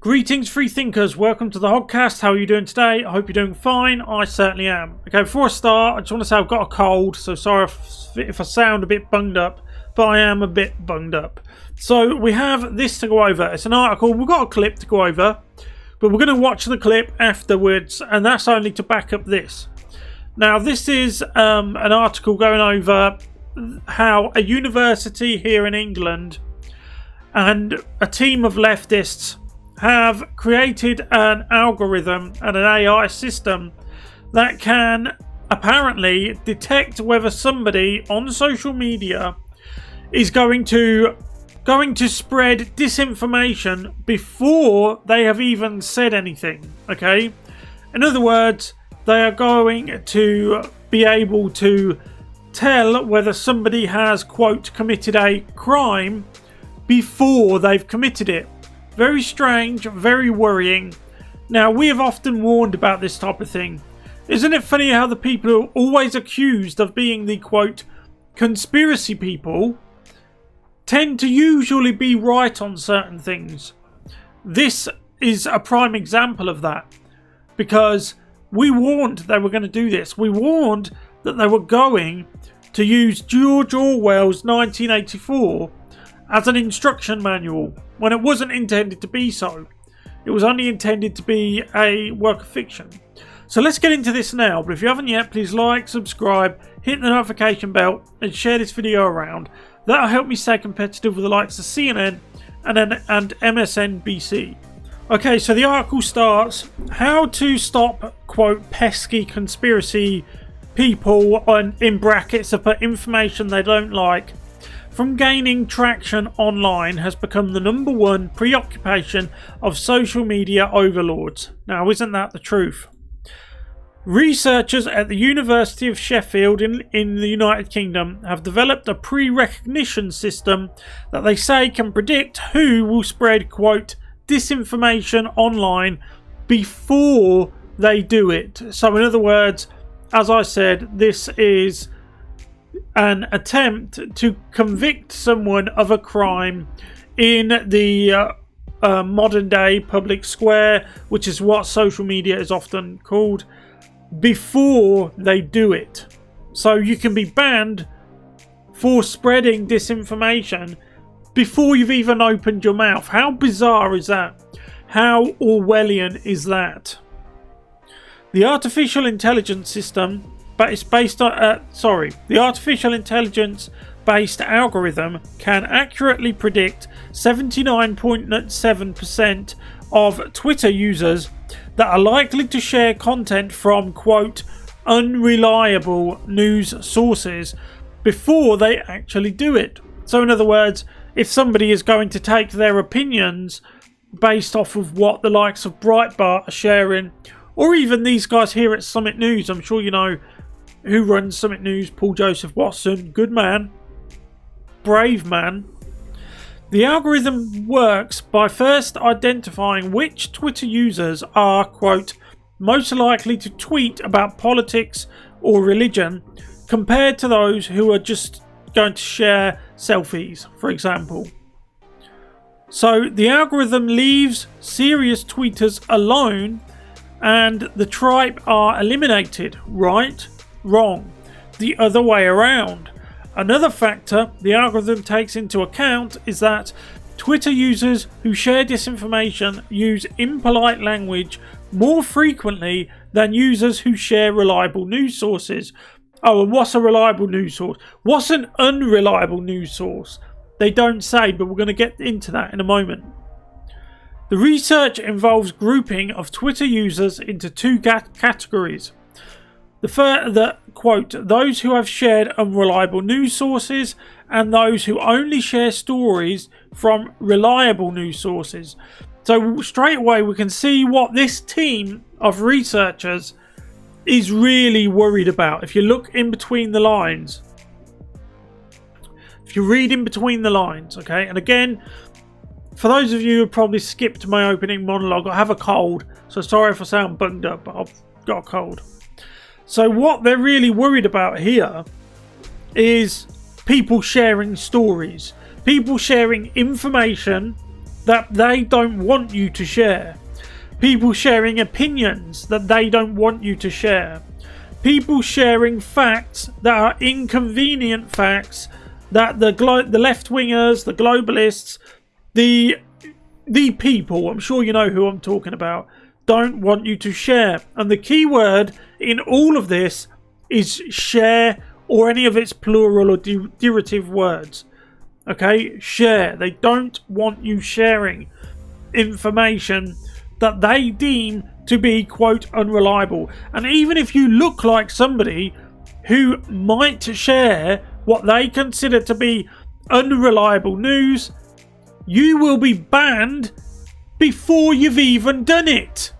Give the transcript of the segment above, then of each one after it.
Greetings, free thinkers. Welcome to the Hoggcast. How are you doing today? I hope you're doing fine. I certainly am. Okay, before I start, I just want to say I've got a cold, so sorry if I sound a bit bunged up, but I am a bit bunged up. So we have this to go over. It's an article. We've got a clip to go over, but we're going to watch the clip afterwards, and that's only to back up this. Now, this is an article going over how a university here in England and a team of leftists have created an algorithm and an AI system that can apparently detect whether somebody on social media is going to spread disinformation before they have even said anything. Okay, in other words, they are going to be able to tell whether somebody has, quote, committed a crime before they've committed it. Very strange, very worrying. Now, we have often warned about this type of thing. Isn't it funny how the people who are always accused of being the, quote, conspiracy people tend to usually be right on certain things? This is a prime example of that, because we warned they were going to do this. We warned that they were going to use George Orwell's 1984 as an instruction manual, when it wasn't intended to be so. It was only intended to be a work of fiction. So let's get into this now, but if you haven't yet, please like, subscribe, hit the notification bell and share this video around. That'll help me stay competitive with the likes of CNN and MSNBC. Okay, so the article starts, how to stop, quote, pesky conspiracy people, on, in brackets, to put information they don't like, from gaining traction online has become the number one preoccupation of social media overlords. Now, isn't that the truth? Researchers at the University of Sheffield in the United Kingdom have developed a pre-recognition system that they say can predict who will spread, quote, disinformation online before they do it. So in other words, as I said, this is an attempt to convict someone of a crime in the modern day public square, which is what social media is often called, before they do it. So you can be banned for spreading disinformation before you've even opened your mouth. How bizarre is that? How Orwellian is that? The artificial intelligence system, but it's based on the artificial intelligence based algorithm can accurately predict 79.7% of Twitter users that are likely to share content from, quote, unreliable news sources before they actually do it. So in other words, if somebody is going to take their opinions based off of what the likes of Breitbart are sharing, or even these guys here at Summit News, I'm sure you know who runs Summit News, Paul Joseph Watson, good man, brave man. The algorithm works by first identifying which Twitter users are, quote, most likely to tweet about politics or religion compared to those who are just going to share selfies, for example. So the algorithm leaves serious tweeters alone and the tripe are eliminated, right? Wrong. The other way around. Another factor the algorithm takes into account is that Twitter users who share disinformation use impolite language more frequently than users who share reliable news sources. Oh, and what's a reliable news source? What's an unreliable news source? They don't say, but we're going to get into that in a moment. The research involves grouping of Twitter users into two categories. The quote, those who have shared unreliable news sources and those who only share stories from reliable news sources. So straight away we can see what this team of researchers is really worried about. If you look in between the lines, if you read in between the lines, okay, and again, for those of you who probably skipped my opening monologue, I have a cold, so sorry if I sound bunged up, but I've got a cold. So what they're really worried about here is people sharing stories, people sharing information that they don't want you to share. People sharing opinions that they don't want you to share. People sharing facts that are inconvenient facts that the left-wingers, the globalists, the people, I'm sure you know who I'm talking about, don't want you to share. And the key word in all of this is share, or any of its plural or derivative words. Okay, share. They don't want you sharing information that they deem to be, quote, unreliable. And even if you look like somebody who might share what they consider to be unreliable news, you will be banned before you've even done it.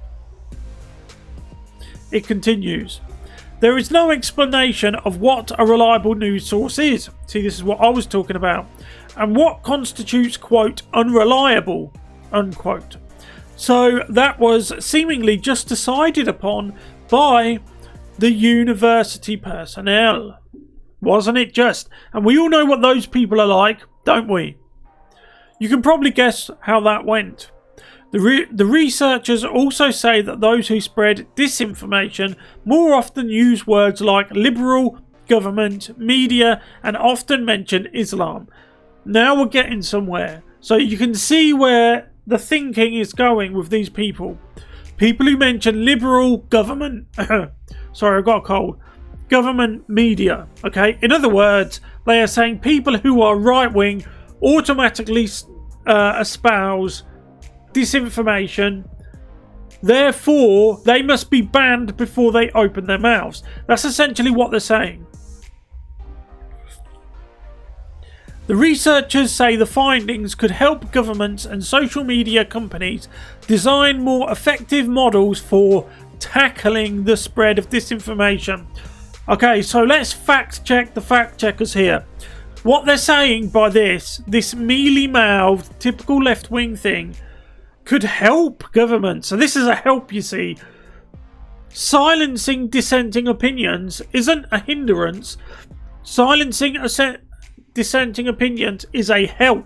It continues. There is no explanation of what a reliable news source is. See, this is what I was talking about. And what constitutes, quote, unreliable, unquote. So that was seemingly just decided upon by the university personnel. Wasn't it just? And we all know what those people are like, don't we? You can probably guess how that went. The researchers also say that those who spread disinformation more often use words like liberal, government, media, and often mention Islam. Now we're getting somewhere. So you can see where the thinking is going with these people. People who mention liberal, government, sorry, I got a cold, government, media, okay? In other words, they are saying people who are right-wing automatically espouse disinformation, therefore they must be banned before they open their mouths. That's essentially what they're saying. The researchers say the findings could help governments and social media companies design more effective models for tackling the spread of disinformation. Okay, so let's fact check the fact checkers here. What they're saying by this mealy-mouthed, typical left-wing thing could help governments. So this is a help, you see. Silencing dissenting opinions isn't a hindrance. Silencing dissenting opinions is a help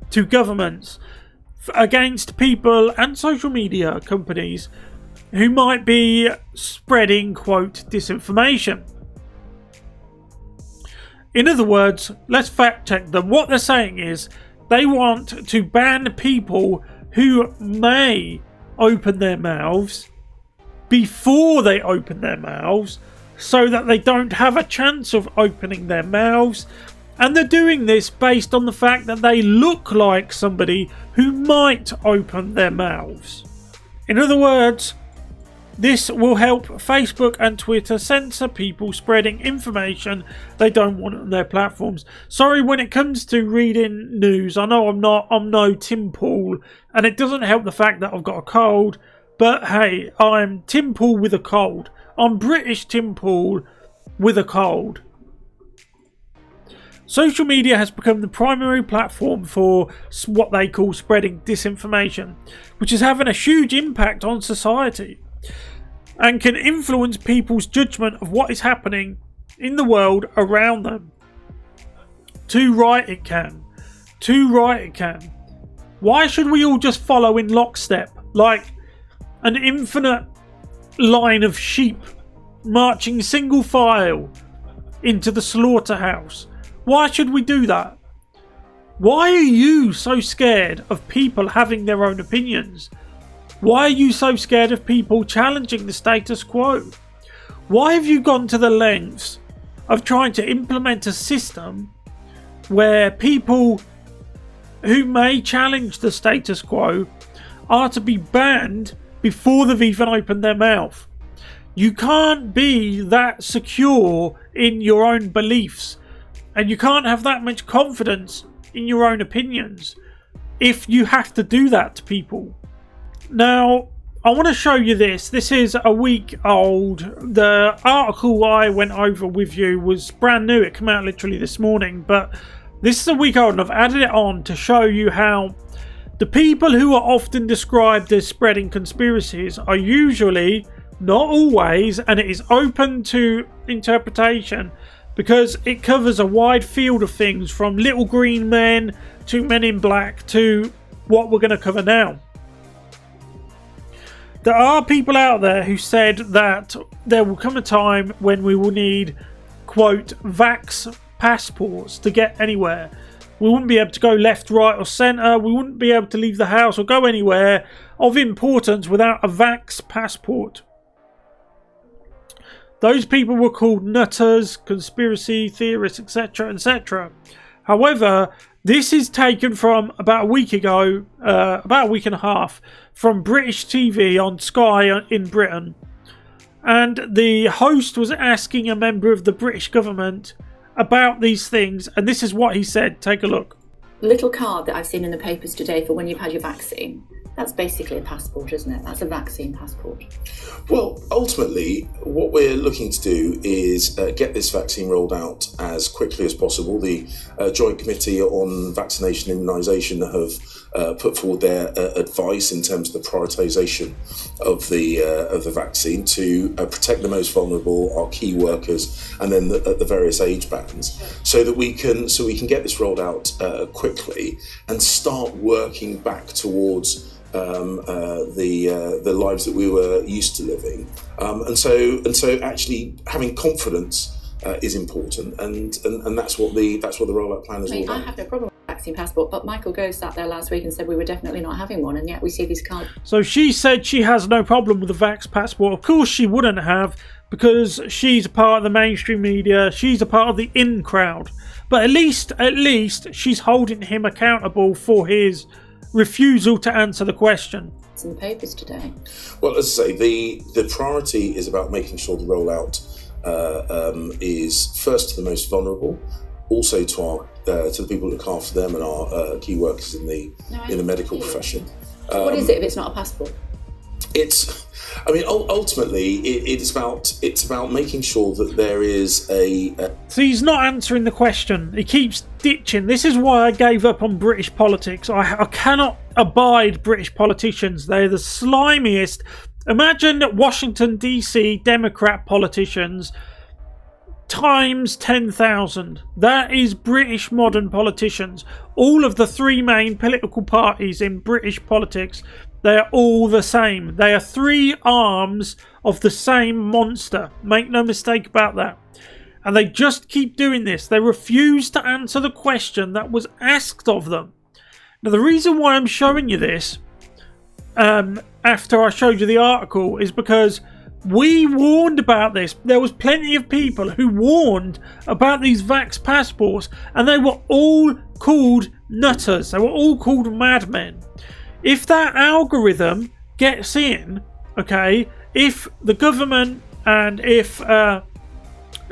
to governments against people and social media companies who might be spreading, quote, disinformation. In other words, let's fact check them. What they're saying is they want to ban people who may open their mouths before they open their mouths so that they don't have a chance of opening their mouths. And they're doing this based on the fact that they look like somebody who might open their mouths. In other words, this will help Facebook and Twitter censor people spreading information they don't want on their platforms. Sorry, when it comes to reading news, I know I'm no Tim Pool, and it doesn't help the fact that I've got a cold, but hey, I'm Tim Pool with a cold. I'm British Tim Pool with a cold. Social media has become the primary platform for what they call spreading disinformation, which is having a huge impact on society and can influence people's judgment of what is happening in the world around them. Too right it can. Too right it can. Why should we all just follow in lockstep like an infinite line of sheep marching single file into the slaughterhouse? Why should we do that? Why are you so scared of people having their own opinions? Why are you so scared of people challenging the status quo? Why have you gone to the lengths of trying to implement a system where people who may challenge the status quo are to be banned before they've even opened their mouth? You can't be that secure in your own beliefs, and you can't have that much confidence in your own opinions if you have to do that to people. Now, I want to show you this. This is a week old. The article I went over with you was brand new. It came out literally this morning. But this is a week old and I've added it on to show you how the people who are often described as spreading conspiracies are usually, not always, and it is open to interpretation because it covers a wide field of things from little green men to men in black to what we're going to cover now. There are people out there who said that there will come a time when we will need, quote, vax passports to get anywhere. We wouldn't be able to go left, right or centre. We wouldn't be able to leave the house or go anywhere of importance without a vax passport. Those people were called nutters, conspiracy theorists, etc., etc. However, this is taken from about a week ago, about a week and a half, from British TV on Sky in Britain. And the host was asking a member of the British government about these things, and this is what he said. Take a look. The little card that I've seen in the papers today for when you've had your vaccine, that's basically a passport, isn't it? That's a vaccine passport. Well, ultimately, what we're looking to do is get this vaccine rolled out as quickly as possible. The Joint Committee on Vaccination and Immunisation have put forward their advice in terms of the prioritisation of the vaccine to protect the most vulnerable, our key workers, and then the various age bands, so that we can get this rolled out quickly and start working back towards the lives that we were used to living, and so actually having confidence is important, and that's what the rollout plan is all about. I have no problem with the vaccine passport, but Michael Gove sat there last week and said we were definitely not having one, and yet we see these cards. So she said she has no problem with the vax passport. Of course she wouldn't have, because she's a part of the mainstream media. She's a part of the in crowd. But at least she's holding him accountable for his refusal to answer the question. It's in the papers today. Well, as I say, the priority is about making sure the rollout is first to the most vulnerable, also to the people who look after them and our key workers in the medical profession. So what is it if it's not a passport? Ultimately, it's about making sure that there is a. So he's not answering the question. He keeps ditching. This is why I gave up on British politics. I cannot abide British politicians. They're the slimiest. Imagine Washington DC Democrat politicians times 10,000. That is British modern politicians. All of the three main political parties in British politics, they are all the same. They are three arms of the same monster. Make no mistake about that. And they just keep doing this. They refuse to answer the question that was asked of them. Now, the reason why I'm showing you this, after I showed you the article, is because we warned about this. There was plenty of people who warned about these vax passports, and they were all called nutters. They were all called madmen. If that algorithm gets in, okay, if the government and if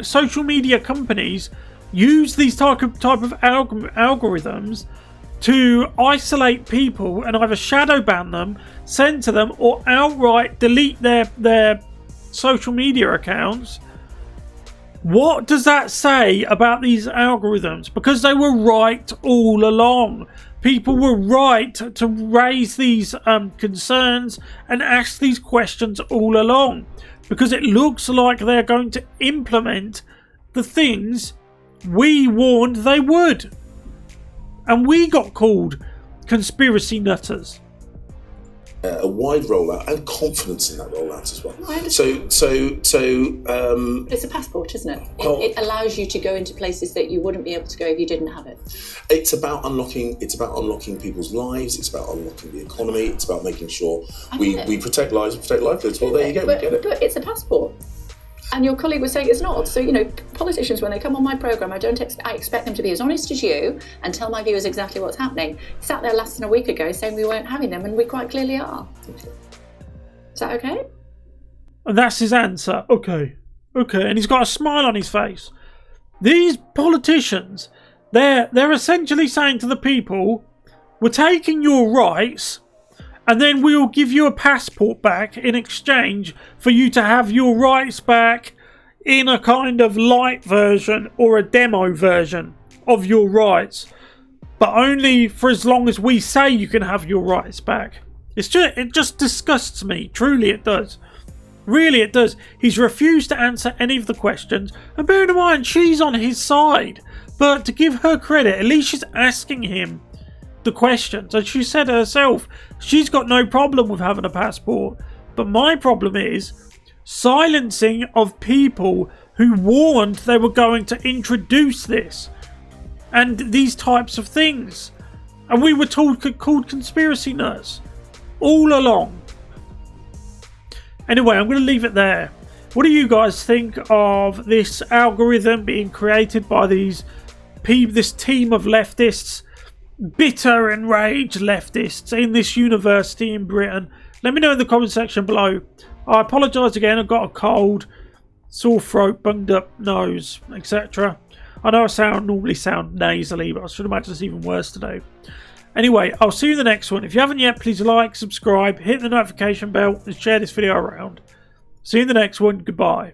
social media companies use these type of algorithms to isolate people and either shadow ban them, censor them, or outright delete their social media accounts, what does that say about these algorithms? Because they were right all along. People were right to raise these concerns and ask these questions all along, because it looks like they're going to implement the things we warned they would. And we got called conspiracy nutters. A wide rollout and confidence in that rollout as well. It's a passport, isn't it? It allows you to go into places that you wouldn't be able to go if you didn't have it. It's about unlocking people's lives. It's about unlocking the economy. It's about making sure we protect lives, protect livelihoods. Well, there you go. We get it. But it's a passport. And your colleague was saying it's not. So, politicians, when they come on my programme, I expect them to be as honest as you and tell my viewers exactly what's happening. He sat there less than a week ago saying we weren't having them, and we quite clearly are. Is that okay? And that's his answer. Okay. And he's got a smile on his face. These politicians, they're essentially saying to the people, we're taking your rights, and then we'll give you a passport back in exchange for you to have your rights back in a kind of light version or a demo version of your rights. But only for as long as we say you can have your rights back. It just disgusts me. Truly it does. Really it does. He's refused to answer any of the questions. And bear in mind, she's on his side. But to give her credit, at least she's asking him the questions. And she said herself, she's got no problem with having a passport. But my problem is silencing of people who warned they were going to introduce this and these types of things. And we were called conspiracy nerds all along. Anyway, I'm going to leave it there. What do you guys think of this algorithm being created by this team of leftists, bitter, enraged leftists in this university in Britain? Let me know in the comment section below. I apologise again, I've got a cold, sore throat, bunged up nose, etc. I know I normally sound nasally, but I should imagine it's even worse today. Anyway, I'll see you in the next one. If you haven't yet, please like, subscribe, hit the notification bell and share this video around. See you in the next one. Goodbye.